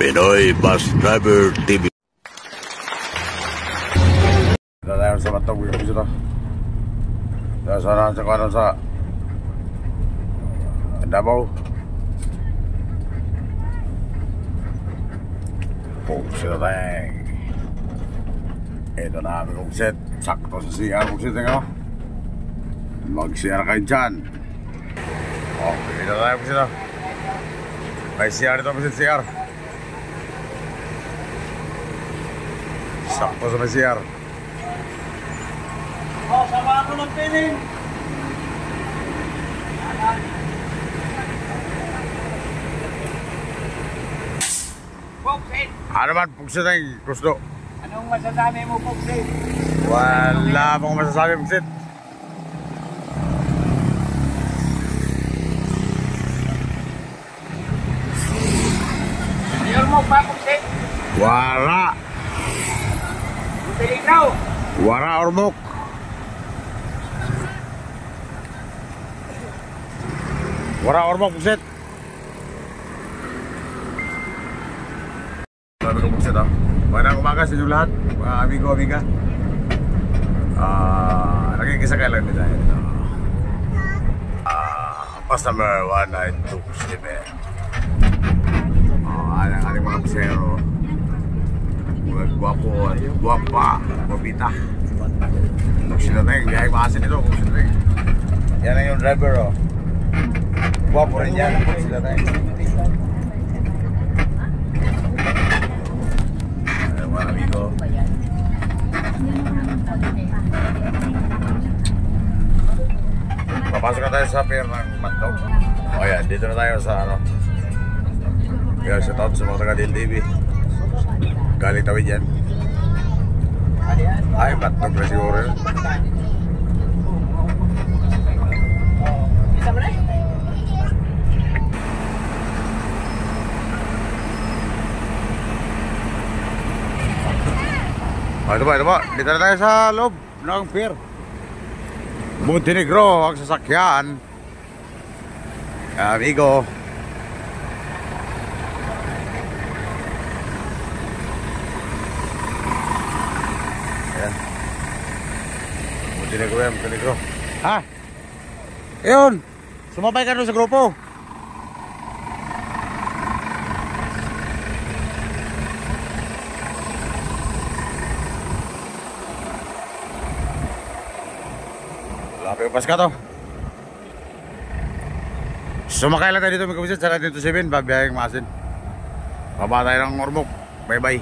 Pinoy Bus Driver TV. Dahil sa matang buhay ko sila. Dahil sa kanan sa Davao. Sila tayong ito na aming kong set. Sakto sa CR kong set nga. Mag-CR kayo dyan. Okay, ito tayo kong sila. May CR ito kong set CR. Sakto sa may CR. Oh, sama ako ng piling. Pugsit. Ano man, pugsit ang kusdo. Anong masasabi mo, Pugsit? Wala akong masasabi, pugsit. Mayor mo pa, Pugsit? Wala. Piling raw. Wala ormok. Wala ormok, pugsit. Sabi ko pugsit ah. Magandang umaga sa inyo lahat, mga amigo, amiga. Nakikisakay lang din tayo. Bus number 1927. Ang ating mga pasero. Mga guwapo at guwapa, guwapita. Sila tayo, biyahe maasin ito. Yan ang yung driver oh. Guwapo rin yan. Sila tayo. Mga amigo. Papasok na tayo sa pier ng Mantog. O yan, dito na tayo sa ano. Kaya sa taon sa mga taga-DLTV. Galing tawid yan. Ay, Mantog na siguro yun. Ito ba? Dito na tayo sa loob ng pier. Montenegro ang sasakyan. Amigo. Ayan. Montenegro yan, Montenegro. Ha? Ayun. Sumabay ka doon sa grupo. Pas ka to. Sumakay lang tayo dito, may kapisit sa 1927, babiyahing Masin. Baba tayo ng Ormoc, bye bye.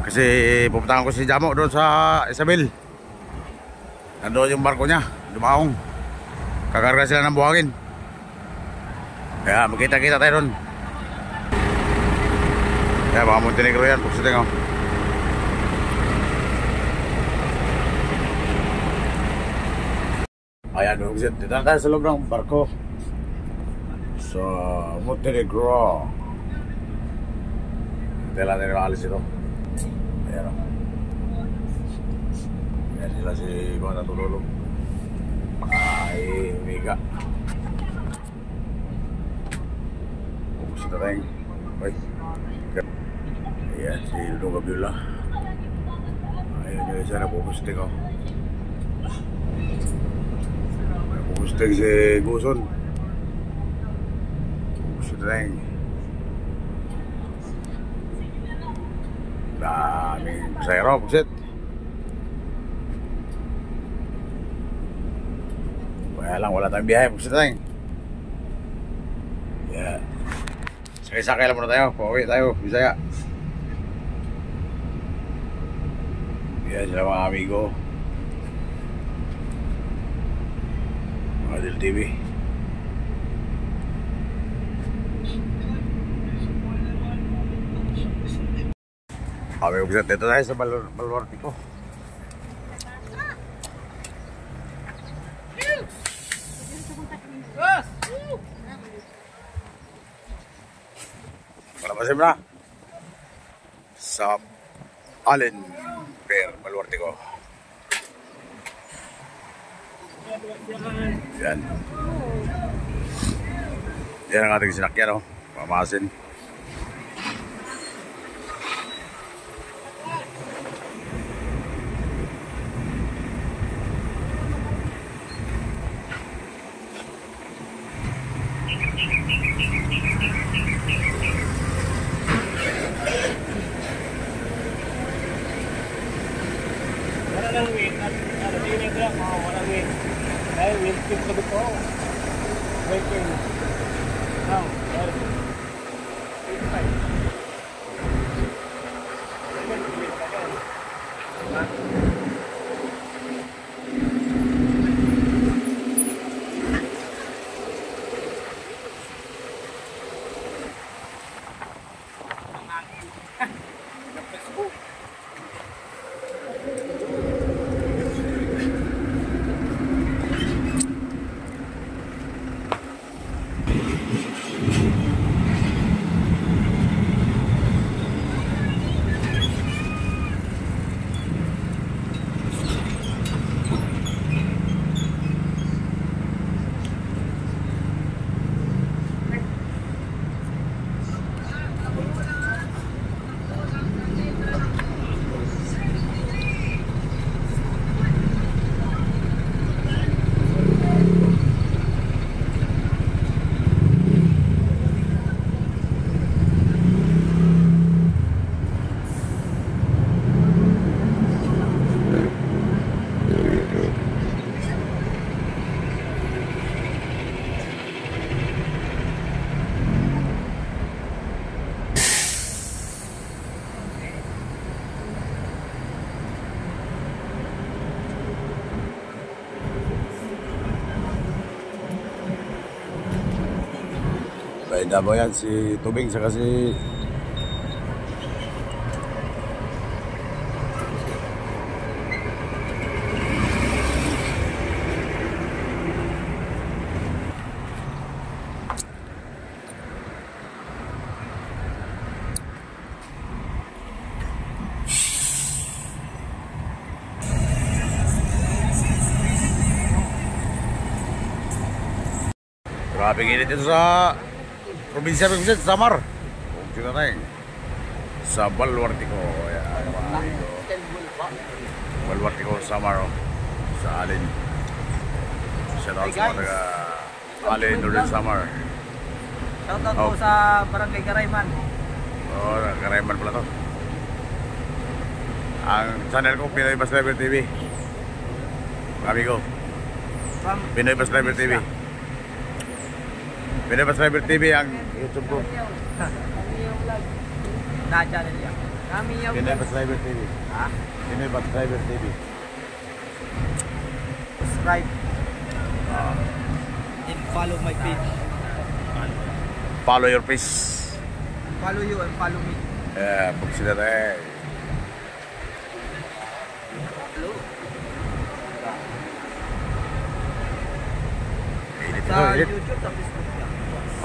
Kasi pupuntahan ko si Jamo doon sa Isabel. Nandoon yung barko niya, lumaong. Kakarga sila ng buhangin. Kaya magkita-kita tayo doon. Kaya mga Montenegro yan, pagsiting ako. Ayan, dito na tayo sa loob ng barko sa Montenegro. Dito lang tayo nakalis ito. Ayan o. Ayan sila si Iba natululog. Ay, Miga. Pupusin na tayo. Ayan si Ludong Gabiola. Ayan yung isa na pupusin ko. Gusto si Guson. Gusto rin. Daming pasayro, pagsit. Kaya lang, wala tayong biyahe, pagsit rin. Yeah. Sakay-sakay lang muna tayo. Pauwi tayo, Bisaya. Yan sila mga amigo. Adil TV. Kami ko dito tayo sa Baluarte ko. Palabasin na sa Allen Pier, Baluarte ko. Yan. Yan ang ating sinakyan, oh. Pamasin. Oo. Waiting. Now, 85. May Davao yan, si Tubing saka si grabe init dito sa probinsya ng Samar. Kung sino na sa Balwartico. Ayan, mga amigo. Balwartico, Samar. Sa Alin. Shout out sa mga taga Alin, Northern Samar. Shoutout po sa Barangay Garayman. Oo, Garayman pala to. Ang channel ko, Pinoy Bus Driver TV. Mga amigo. Pinoy Bus Driver TV. Pinoy Bus Driver TV ang YouTube ko. Na channel yan. Kami yung Pinoy Bus Driver TV. ha? Pinoy Bus Driver TV. Subscribe. And follow my page. Follow your face. Follow you and follow me. Pag sila tayo. Hello. Init ito, Sa init. YouTube, sa Facebook yan.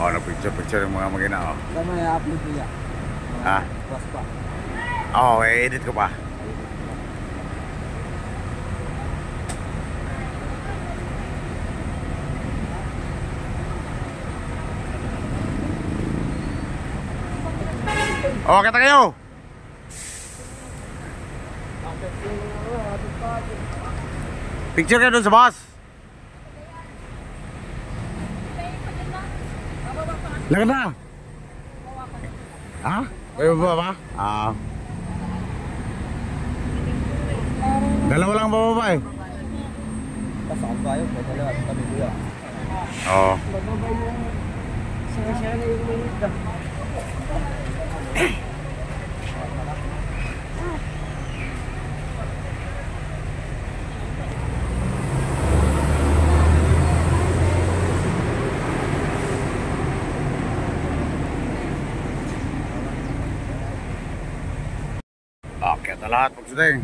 Oh, nag-picture yung mga magina. Oh. Sama yung upload nila. Ha? Pas pa. Oo, edit ko pa. Oh, kita kayo. Picture kayo dun sa bus. Lakad na. Ha? Kayo ba ba? Dalawa lang bababa eh. Kasama tayo, may dalawa kami kuya. Oo. Siya na yung minute. Okay, ito lahat pagsuting.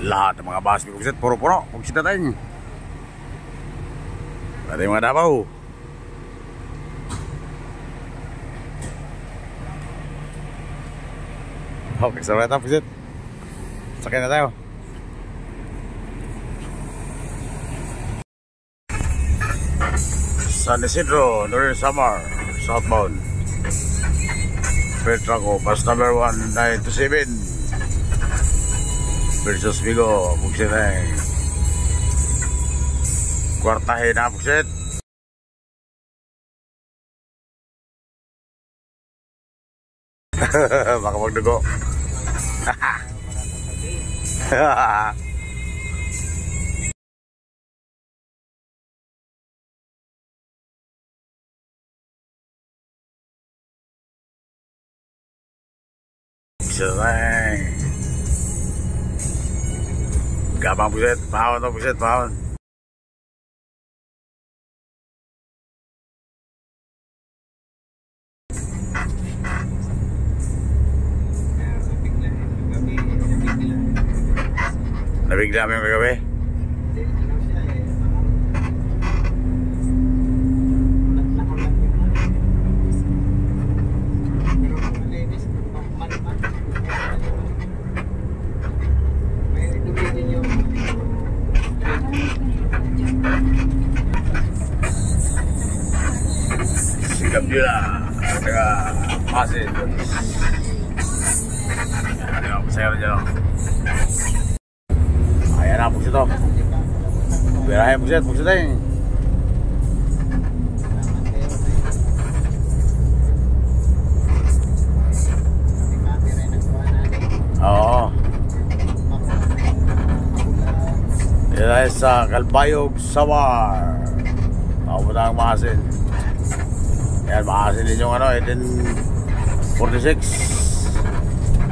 Lahat ng mga bus ni Kugsit, puro-puro. Kugsit na tayo. Ada yung mga Davao. Okay, sarap na Kugsit. Sakay na tayo. San Isidro, Northern Samar, southbound. Petra ko, bus number 1927 versus Vigo, buksit eh. Kwartahin na buksit. Baka magdugo. Buksit. Gabang buksit, pahon to buksit, pahon. Nabigla mo yung kagabi? Sikap dia lah dengan pasir. Tengok saya aja dong. Ayan na, buksit to. Birahe buksit eh. Oo. Dito tayo sa Calbayog, Samar. Nakapunta ang Maasin. Ayan, Maasin din yung 1846.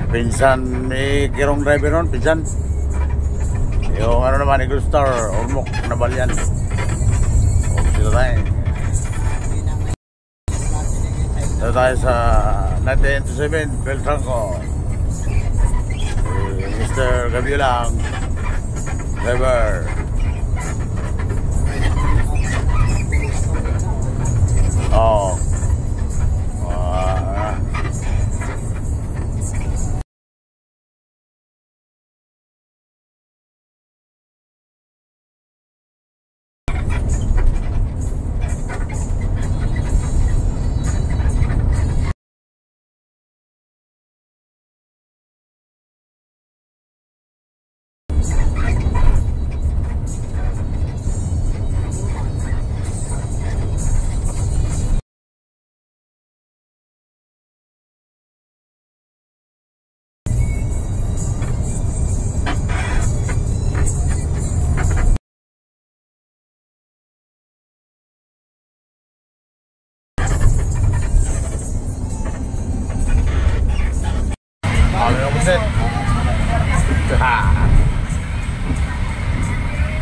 Pinsan, may kirong driver nun, pinsan. Yung naman, Eagle Star, Ormoc, Nabalyan. Dito tayo. Dito tayo sa 1927, Beltranco. Mr. Gabilang, driver. Oh.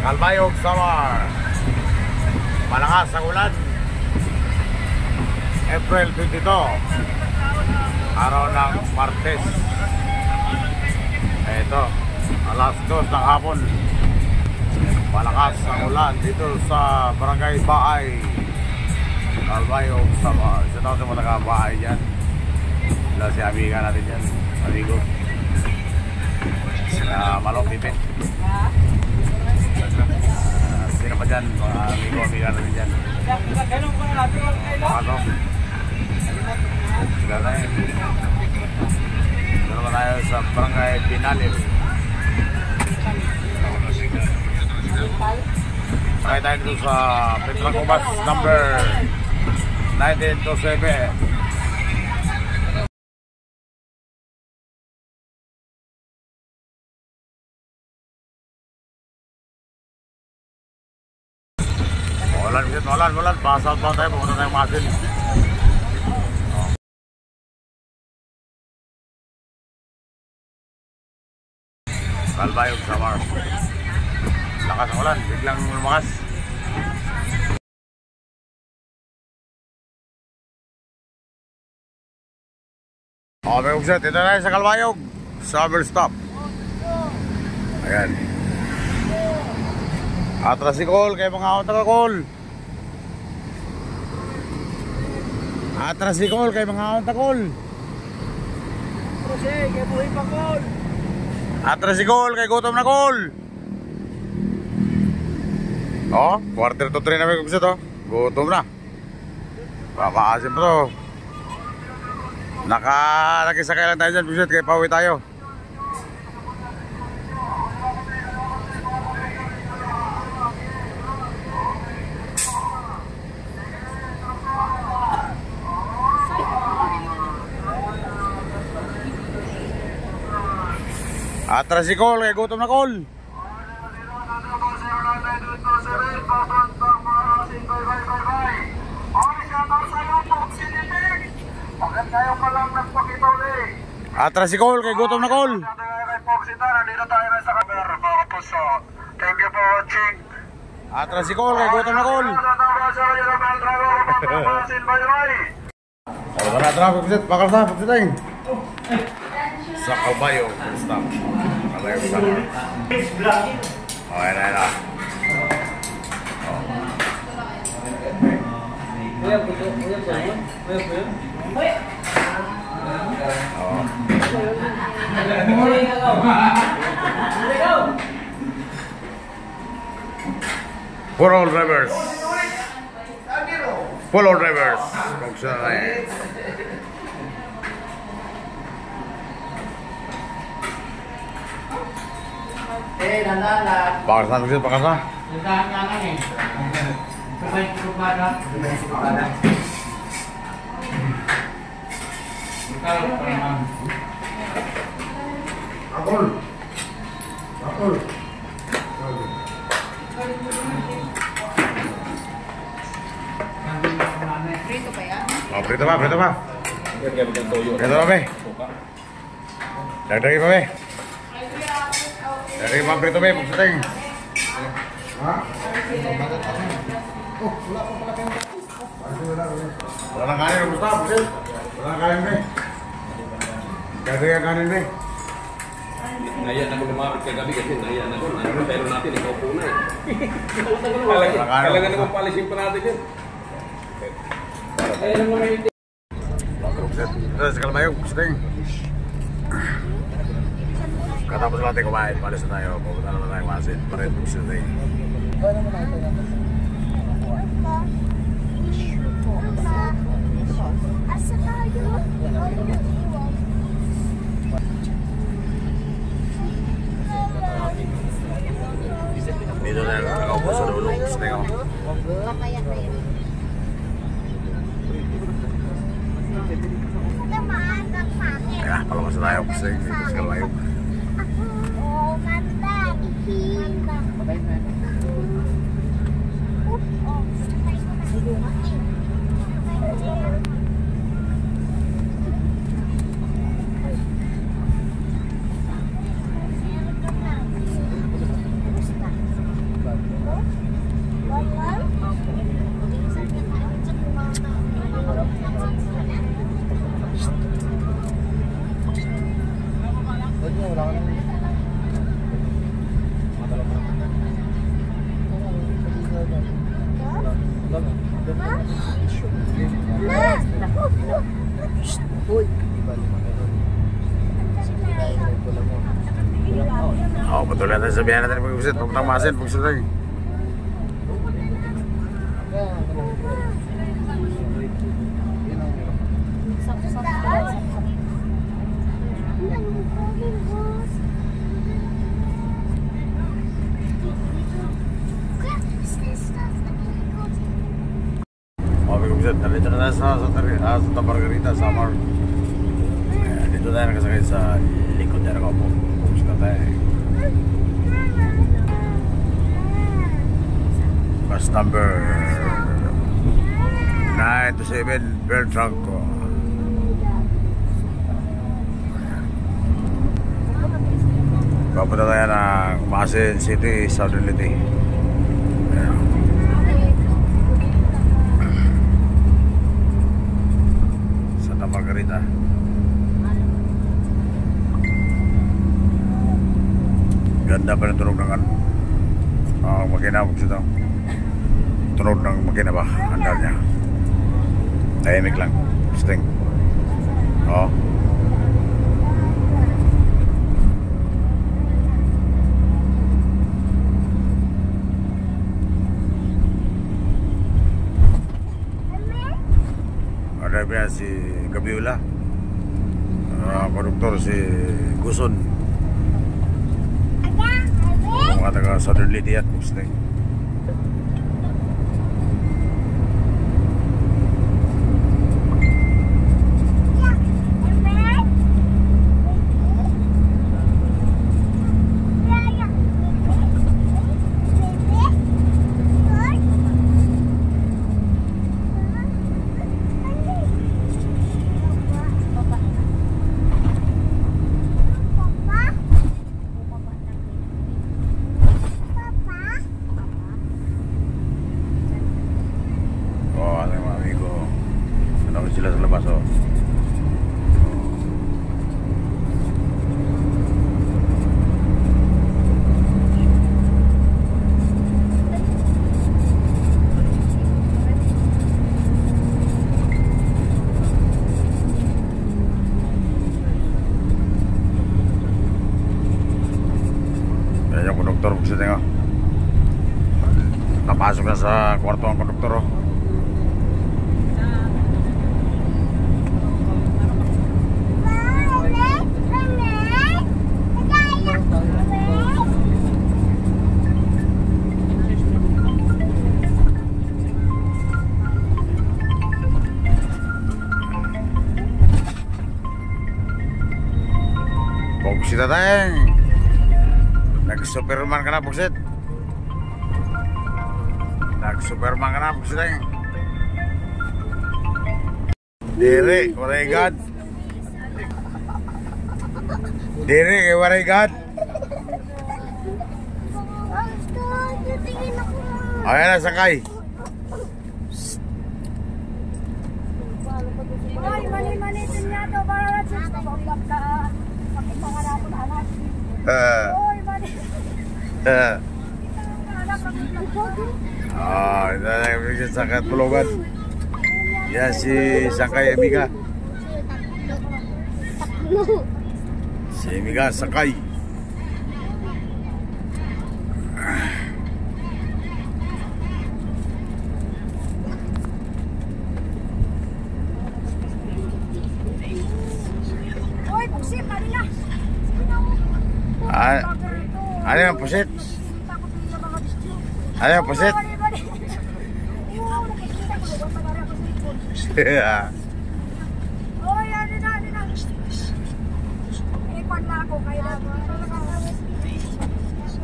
Calbayog, Samar. Malakas ang ulan. April 22, araw ng Martes. Ito, alas 2 ng hapon. Malakas ang ulan dito sa Barangay Baay, Calbayog, Samar. Isa tayo sa mga nakabahay dyan. Wala si amiga natin dyan, amigo. Malok Pipit. Sino pa dyan, mga amigo-amiga natin dyan. Ano? Sila tayo. Dito na tayo sa Barangay Pinalil. Sakay tayo dito sa Petra Bus number 1927. Walan, pass out ba tayo, pumunta tayong Maasin. Calbayog, Samar. Lakas ang ulan, biglang lumakas. Okay, buksit, ito na sa Calbayog, Summer stop. Ayan. Atras si Cole, kayo mga akong taga-Cole. Atras si Cole, kayo mga akong taga-Cole. Kaya buhay pa, Cole. Atras si Cole, kayo gutom na Cole. Oh, quarter to 3 na may kumisit oh. Gutom na. Papaasim pa to. Nakisakay lang tayo dyan, buset, kaya pauwi tayo. Atras si Col, kaya gutom na Col. Atras si Col, kaya gutom na Col. Thank you for watching. Atras si Col, kaya gutom na Col. Ay, wala traffic, buset, bakal na, buset tayo. Sa Kabayo, stop. Kabayo, stop. Okay, na. For all drivers. For all drivers. Bakas na, buset, bakas na. Prito pa yan? Oh, prito pa. Prito pa, be. Dagdagi pa, be. Dagdagi pa, prito, be. Pagsating. Ha? Wala nang kanin, Gustavo, buset. Wala nang kanin, be. Dagdagi ang kanin, be. Naya na ko lumapit kagabi kasi naya na ko. Pero natin ikaw po na eh. Kailangan naman palisin pa natin yun. Ayun mo na yun. Terus kalau bayang pusing. Katapos natin kumain, palis na tayo. Pupunta naman tayo masin. Pareho pusing tayo. Dito na yung nakaupo sa dulo. Pusing ako. Ya, kalau masih layak pusing, terus kalau layak. Oh, mantap. Oh, betul natin sabihan natin pag-visit, pupuntang masin, pag-visit. Oh, pag-visit, nandito na tayo sa Santa Margarita, Samar. Dito tayo nakasakay sa likod na ako po. Pupunta na tayo. Bus number 927 Bertranco. Papunta tayo ng Masin City, Southern Leyte. Santa Margarita. Ganda pa ng tunog ng makina po siya. Tunog ng makina ba? Andar niya. Tahimik lang. Sting. Oh. Ada biasa si Gabriela. konduktor si Guson. Mga taga Southern Leyte yan. Sila sa labas, oh. Yan yung konduktor, bisa tengok. Napasok na sa kwarto ang konduktor, oh. Buksit tateng. Nag-superman ka na, buksit. Nag-superman ka na, buksit tateng. Diri, waray God. Diri, waray God. Ayan na, sakay. Ay, mali-mali din niya ito. Para sa pag-vlog ka. Pakipangarapan anak. Oy, mali. Ito na yung sakat pulugan. Yan si Sakay Amiga. Si Amiga Sakay. Oy, buksip, mali na. Ano yung pusit? Ano yung pusit? Oy, ano na. Ipon na ako kayo na.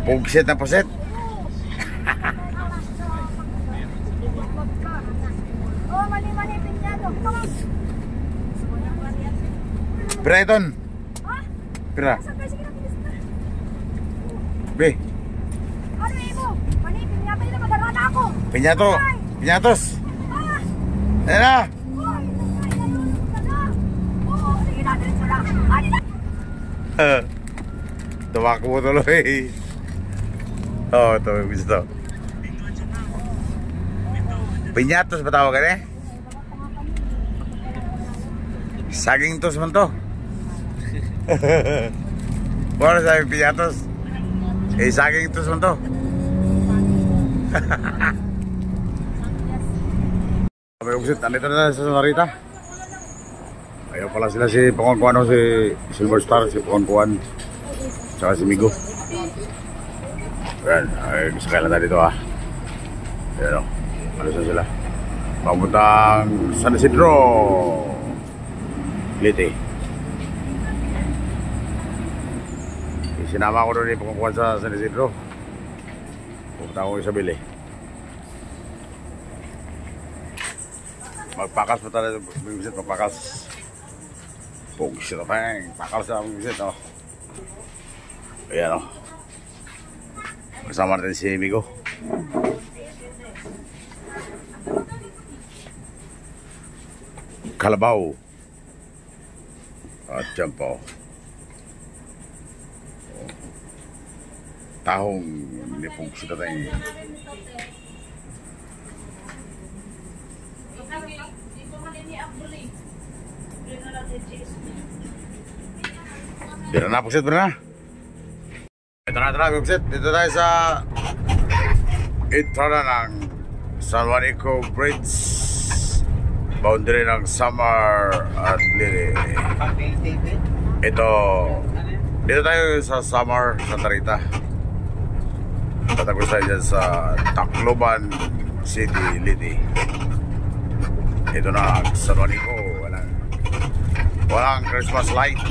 Pugsit na pusit? Oh, mali-mali pinyado. Pira iton? Ha? Pira? Sige na, bilis na. Be, Ano mo? Mali, pinyado na madarana ako. pinyato. Pinyatos. Ah! Ayan na. Oy, oo, sige na, diretso na. Ano na? Tumakbo tuloy. Oo, ito yung gusto. Pinyatos ba tawag eh? Saging tos man to. Wala sabi pinyatos. Saging tos man to. Sabi usit, andito na sa Narita. Ayaw pala sila si Pangonkuan, si Silver Star, si Pangonkuan, saka si Migo. Ayan, ay sakay lang tayo dito ah. Ayan o, ano sila? Papuntang San Isidro, Leyte. Sinama ko doon yung Pangonkuan sa San Isidro. Pupunta ko Isabel eh. Magpakas pa tayo, magpakas. Pugsit na pang, pakal sa aming visit, oh. Ayan, oh. Kasama natin si Migo. Kalabaw. At dyan po. Tahong ni pugsit na tayo. Bira na, pugsit, bira na. Ito na, pugsit. Dito tayo sa entrada ng San Juan Eco Bridge. Boundary ng Samar at Leyte. Ito, dito tayo sa Samar, Santa Rita. Tatagos tayo dyan sa Tacloban City, Liti. Ito na, sa ko, walang Christmas light.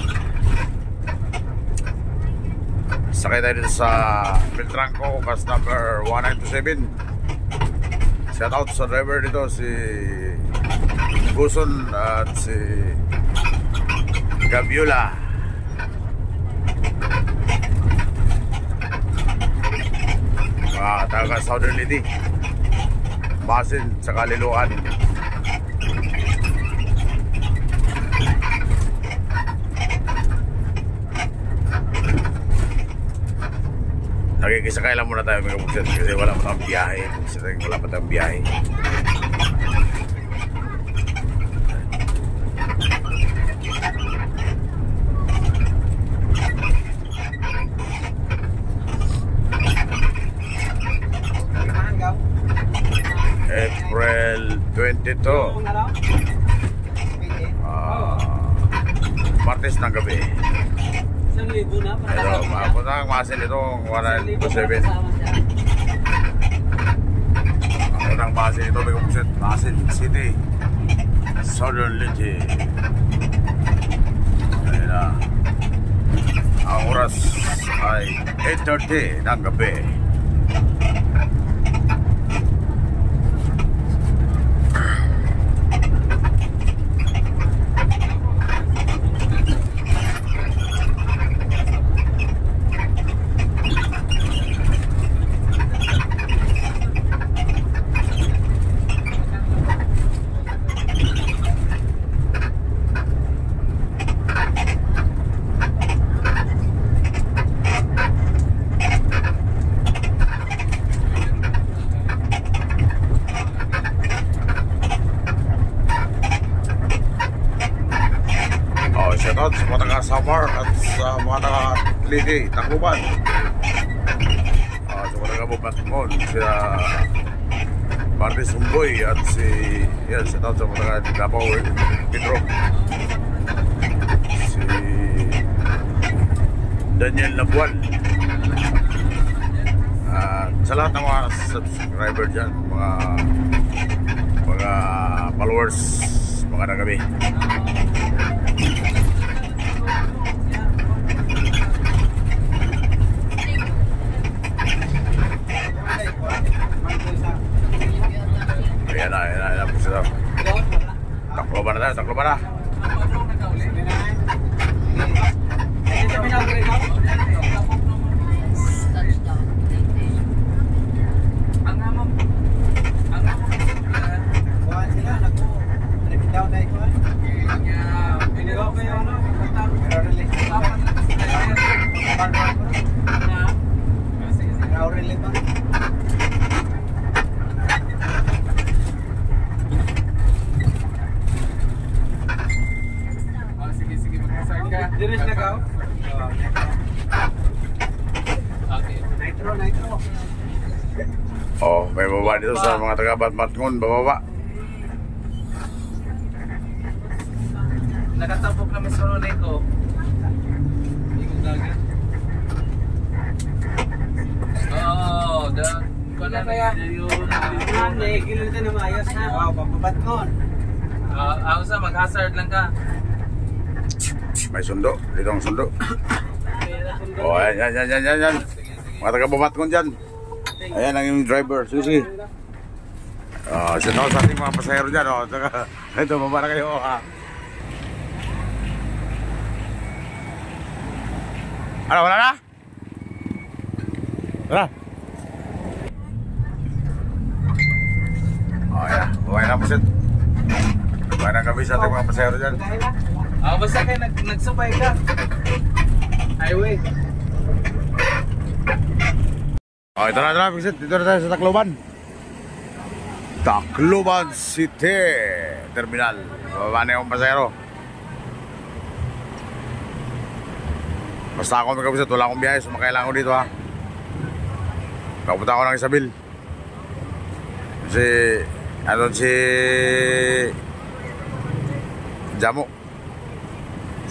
Sakay tayo dito sa Beltranco, bus number 1927. Shout out sa driver dito, si Guson at si Gabiola. Mga taga Southern Liti, Masin sa Kaliluan. Nagkikisakay lang muna tayo mga buksit kasi wala pa tayong biyahe. Wala pa tayong biyahe. April 22. Martes ng gabi. Pero mapunta ang masin itong 127. Ang unang masin ito, Masin City, Southern Liti. Ayun na. Ang oras ay 8:30 ng gabi. Shoutout sa mga taga Samar at sa mga taga Liti, Tacloban. Sa mga taga Bumatmon, sila Martis Humboy at si shoutout sa mga taga Davao Pedro, si Daniel Labuan, sa lahat ng mga subscriber dyan, mga followers, mga nagabi. Ayan na po sila. Tacloban na tayo, Tacloban na. Dinis na ka? Nitro. Oh, may baba dito sa mga taga Batmatngon, bababa. Nakatapok namin sa Ronay ko. Ikot dagat. Oo, wala kaya. Hindi, gilid ka na maayos na. Oo, papabatngon. Ako sa mag-hazard lang ka. May sundo, dito ang sundo. Oh, yan. Mga taga Bumatngon dyan. Ayan ang yung driver, susi. Shout out sa ating mga pasahero dyan. Ito, baba na kayo. Ano, wala na? Wala. Ayan, buhay na po sit. Buhay na kami sa ating mga pasahero dyan. Basta kayo nagsabay ka. Highway. Ito na, Pixit. Dito na tayo sa Tacloban. Tacloban City Terminal. Bababa na yung pasahero. Basta ako, Pixit. Wala akong biyahe. Sumakay lang ako dito, ha. Kapunta ako ng Isabel. Kasi, si Jamo.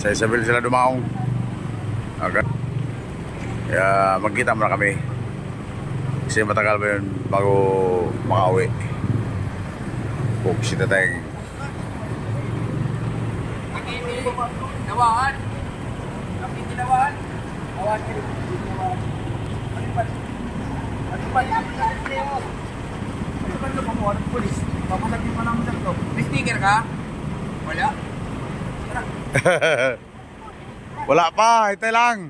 Sa Isabel sila dumaong. Okay. Kaya magkita muna kami. Kasi matagal ba yun bago makauwi. Pugsita tayong. Nawahan. Kapit tinawahan. Nawahan kayo. May sticker ka? Wala? Wala pa, hintay lang.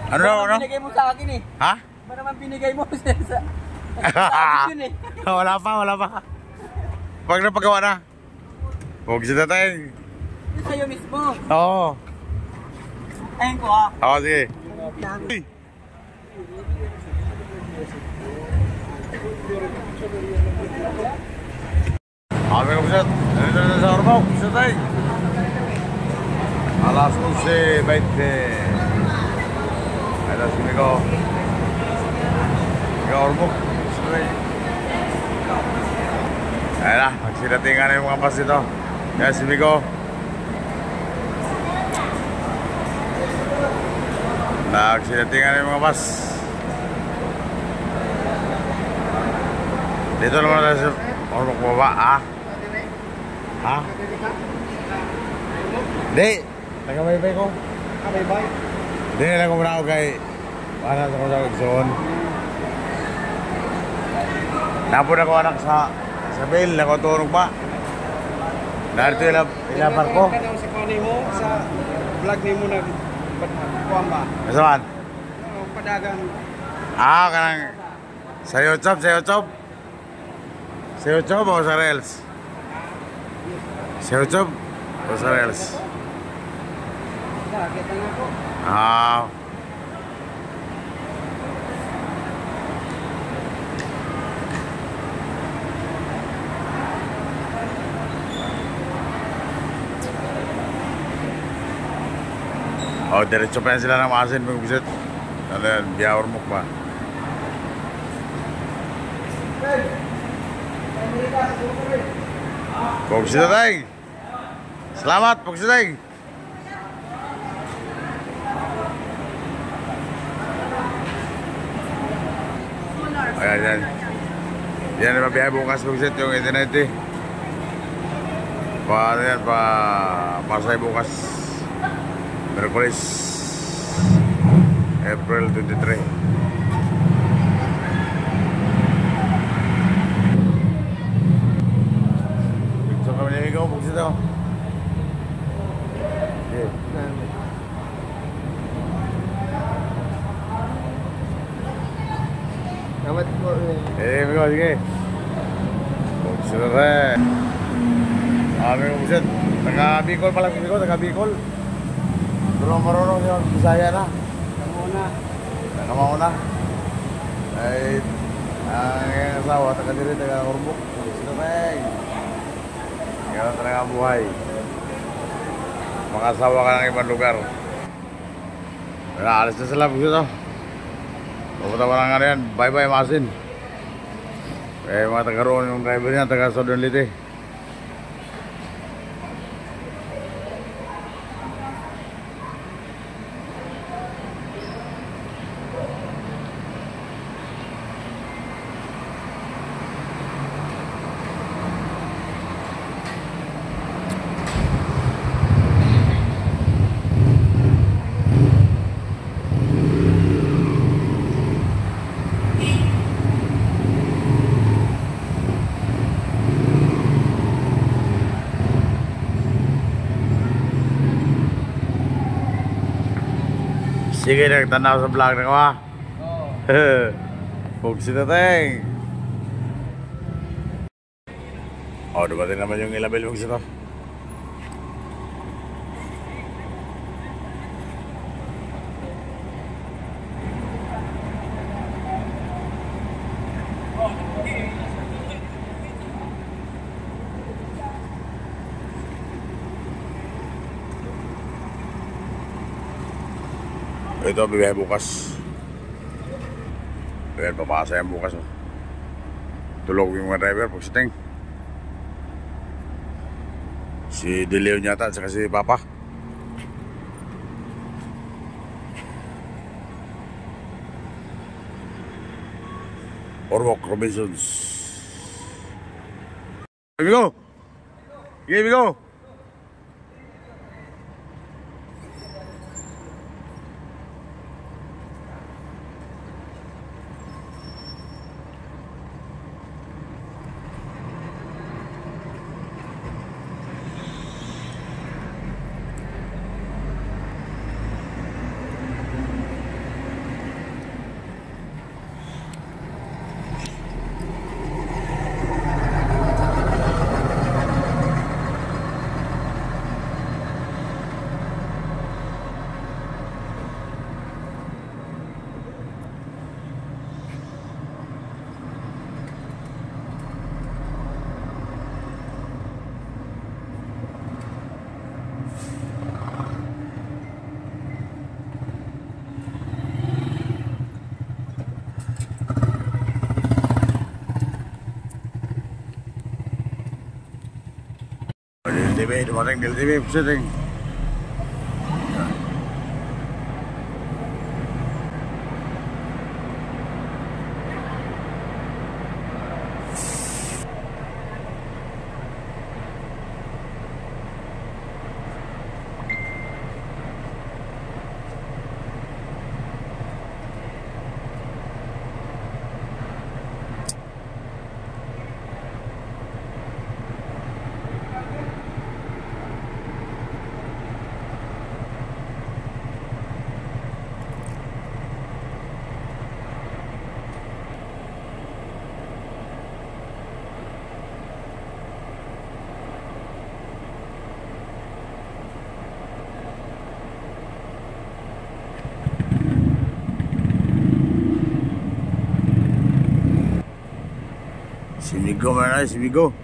Ano daw, ano? Binigay mo sa akin eh. Ha? Ba naman binigay mo sa yun eh. Wala pa, wala pa. Pag napagawa na. Pugsita tayong. Ito sa'yo mismo. Oo. Ayun ko ah. Oo, sige. Kami ko pusat. Nandito na sa Ormoc. Pusat tayo. Alas 11:20. Alas kami ko. Ikaw Ormoc. Pusat tayo. Ayan na. Magsinatingan na yung mga pas dito. Kaya si Miko. Nagsinatingan na yung mga pas. Dito naman tayo sa Ormoc baba, ha? Ha? Hindi. Nagkabaybay ko. Bye-bye. Hindi na ko muna ako kay para sa kong zone. Napon ako anak sa Isabel, nakotulog pa. Narito ilapar ko. Kanang sa kanay mo, sa vlog ni mo nagkuhan ba? Nasaan? Padagang. Ah, kanang sa YouTube, sa YouTube. Sa YouTube o sa Reels? Sa YouTube o sa Reels? Kita nga ko. Ah. Oh, diretso pa yan sila ng Masin mag-visit. Ano yan, biya Ormoc pa. Pugsita tayo. Salamat, pugsita tayo. Ayan, yan. Yan na mabihay bukas pagsit yung internet eh. Ano yan, pasay bukas. Merkulis. April 23. So kami niligaw pagsit ako. Okay. Salamat po. Miko, sige. Pagsit na rin. Kami ko pagsit. Taga-Bicol pala ko, taga-Bicol. Pero marunong yung Bisaya na. Nakamauna. Ay, ang asawa, taga-diri, taga-Ormoc. Pagsit na rin. Kaya talaga ang buhay. Makasawa ka ng ibang lugar. Alis na sila pagsit ako. Pupunta pa lang nga yan. Bye-bye Masin. Eh mga taga-roon yung driver niya, taga-Southern Leyte. Sige, nagtanaw sa vlog na ko ha. Oo. Pugsi na tayong. O, dumating naman yung ilabel pugsi to. Ito, bibiyahe bukas. Ayan, papasa yan bukas. Oh. Tulog yung mga driver pagsiting. Si De Leon yata at saka si Papa. Ormoc Robinsons. Here we go. Here we go. TV, dumating del TV, pusiting. Si Migo mana, si Migo.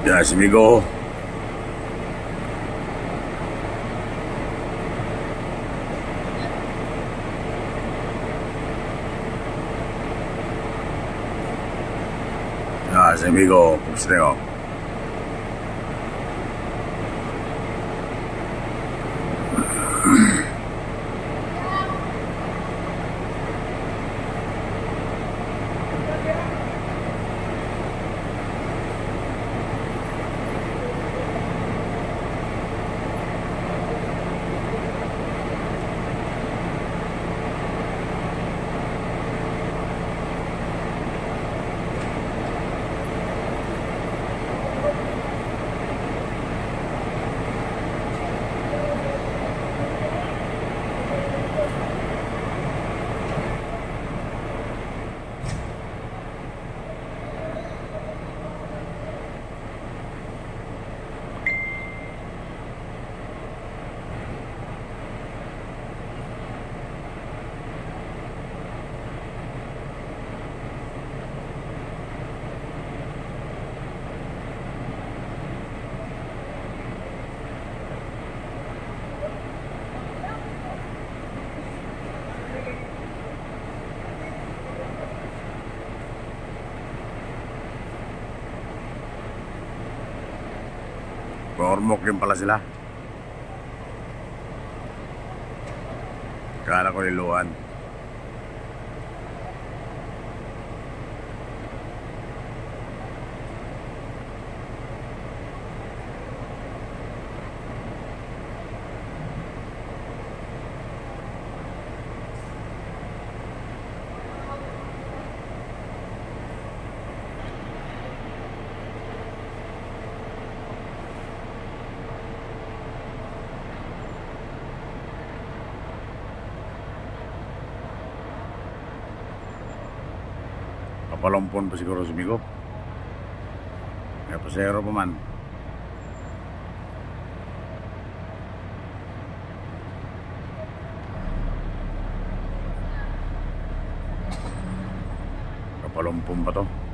Ya, si Migo. Ya, si Migo, pusiting. Ormoc din pala sila. Kala ko Liloan. Kapalompon pa siguro si Migo. Kaya pasero pa man. Palumpong pa to.